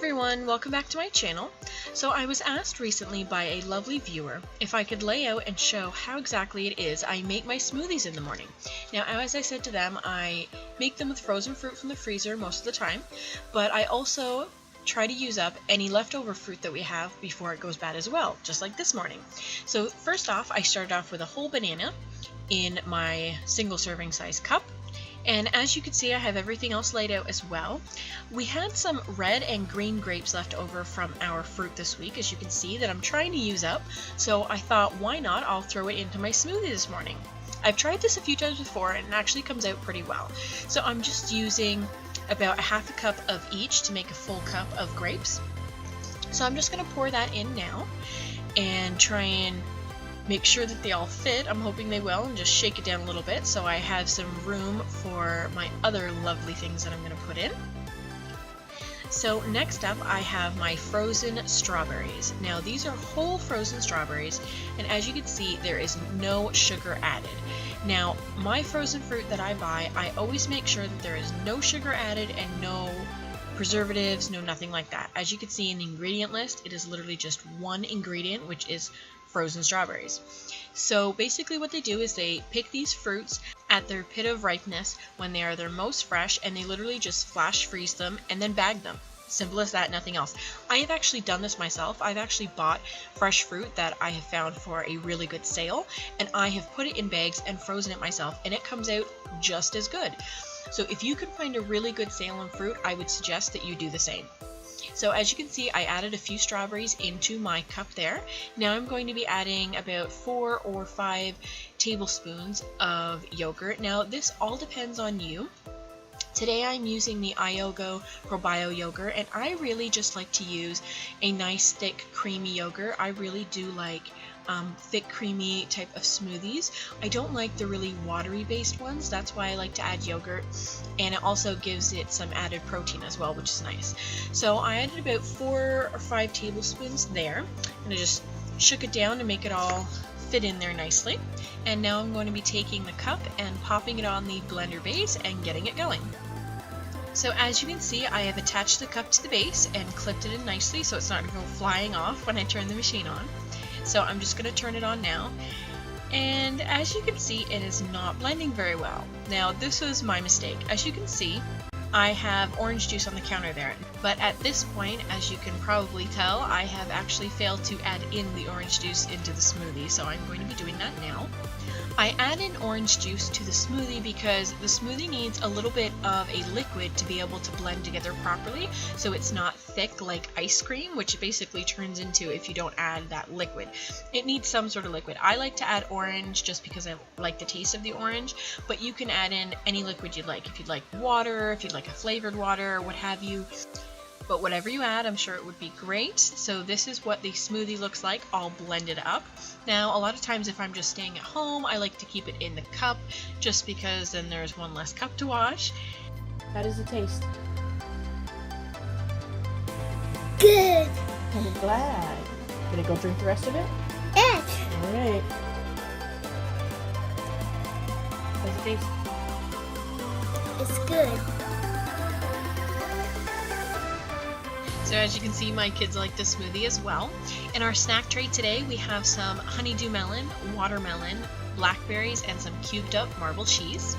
everyone, welcome back to my channel. So I was asked recently by a lovely viewer if I could lay out and show how exactly it is I make my smoothies in the morning. Now, as I said to them, I make them with frozen fruit from the freezer most of the time, but I also try to use up any leftover fruit that we have before it goes bad as well, just like this morning. So first off, I started off with a whole banana in my single serving size cup. And as you can see, I have everything else laid out as well. We had some red and green grapes left over from our fruit this week, as you can see, that I'm trying to use up. So I thought, why not? I'll throw it into my smoothie this morning. I've tried this a few times before and it actually comes out pretty well. So I'm just using about a half a cup of each to make a full cup of grapes. So I'm just going to pour that in now and try and make sure that they all fit. I'm hoping they will, and just shake it down a little bit so I have some room for my other lovely things that I'm going to put in. So next up I have my frozen strawberries. Now these are whole frozen strawberries, and as you can see there is no sugar added. Now my frozen fruit that I buy, I always make sure that there is no sugar added and no preservatives, no nothing like that. As you can see in the ingredient list, it is literally just one ingredient, which is frozen strawberries. So basically what they do is they pick these fruits at their pit of ripeness when they are their most fresh, and they literally just flash freeze them and then bag them. Simple as that, nothing else. I have actually done this myself. I've actually bought fresh fruit that I have found for a really good sale, and I have put it in bags and frozen it myself, and it comes out just as good. So if you can find a really good sale on fruit, I would suggest that you do the same. So as you can see, I added a few strawberries into my cup there. Now I'm going to be adding about 4 or 5 tablespoons of yogurt. Now this all depends on you. Today I'm using the Iogo Probio yogurt, and I really just like to use a nice thick creamy yogurt. I really do like thick creamy type of smoothies. I don't like the really watery based ones. That's why I like to add yogurt, and it also gives it some added protein as well, which is nice. So I added about 4 or 5 tablespoons there, and I just shook it down to make it all fit in there nicely. And now I'm going to be taking the cup and popping it on the blender base and getting it going. So as you can see, I have attached the cup to the base and clipped it in nicely so it's not going to go flying off when I turn the machine on. So I'm just going to turn it on now, and as you can see, it is not blending very well. Now this was my mistake. As you can see, I have orange juice on the counter there, but at this point, as you can probably tell, I have actually failed to add in the orange juice into the smoothie, so I'm going to be doing that now. I add in orange juice to the smoothie because the smoothie needs a little bit of a liquid to be able to blend together properly, so it's not thick like ice cream, which basically turns into if you don't add that liquid. It needs some sort of liquid. I like to add orange just because I like the taste of the orange, but you can add in any liquid you'd like. If you'd like water, if you'd like a flavored water, what have you. But whatever you add, I'm sure it would be great. So this is what the smoothie looks like, all blended up. Now, a lot of times if I'm just staying at home, I like to keep it in the cup, just because then there's one less cup to wash. How does it taste? Good. I'm glad. Gonna go drink the rest of it? Yes. All right. How does it taste? It's good. So as you can see, my kids like the smoothie as well. In our snack tray today, we have some honeydew melon, watermelon, blackberries, and some cubed up marble cheese.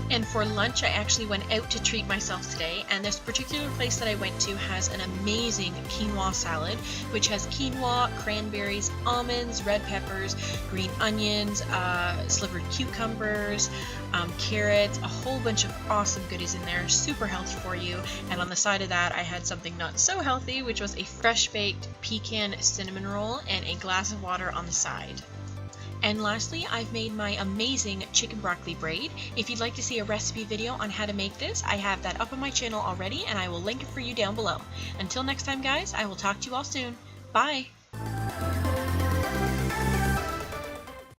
And for lunch, I actually went out to treat myself today, and this particular place that I went to has an amazing quinoa salad, which has quinoa, cranberries, almonds, red peppers, green onions, slivered cucumbers, carrots, a whole bunch of awesome goodies in there, super healthy for you. And on the side of that, I had something not so healthy, which was a fresh baked pecan cinnamon roll and a glass of water on the side. And lastly, I've made my amazing chicken broccoli braid. If you'd like to see a recipe video on how to make this, I have that up on my channel already, and I will link it for you down below. Until next time, guys, I will talk to you all soon. Bye!